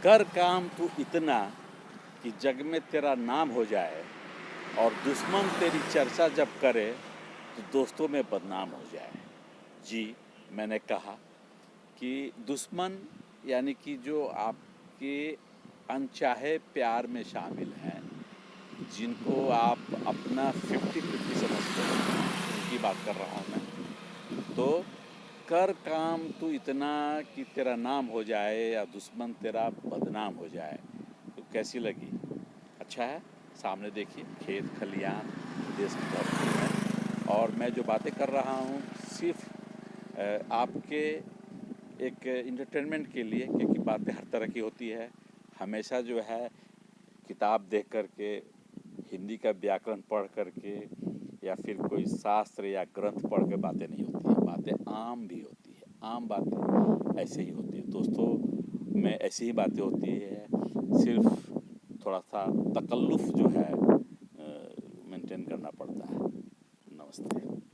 कर काम तू इतना कि जग में तेरा नाम हो जाए, और दुश्मन तेरी चर्चा जब करे तो दोस्तों में बदनाम हो जाए। जी, मैंने कहा कि दुश्मन यानी कि जो आपके अनचाहे प्यार में शामिल हैं, जिनको आप अपना 50-50 समझते हैं, उनकी बात कर रहा हूँ मैं। तो कर काम तू इतना कि तेरा नाम हो जाए या दुश्मन तेरा बदनाम हो जाए, तो कैसी लगी? अच्छा है? सामने देखिए खेत खलियान देश की धरती है, और मैं जो बातें कर रहा हूँ सिर्फ आपके एक इंटरटेनमेंट के लिए, क्योंकि बातें हर तरह की होती है। हमेशा जो है किताब देख कर के, हिंदी का व्याकरण पढ़ कर के, या फिर कोई शास्त्र या ग्रंथ पढ़ के बातें नहीं होती हैं। बातें आम भी होती है, आम बातें ऐसे ही होती है दोस्तों में, ऐसी ही बातें होती है। सिर्फ थोड़ा सा तकल्लुफ़ जो है मेंटेन करना पड़ता है। नमस्ते।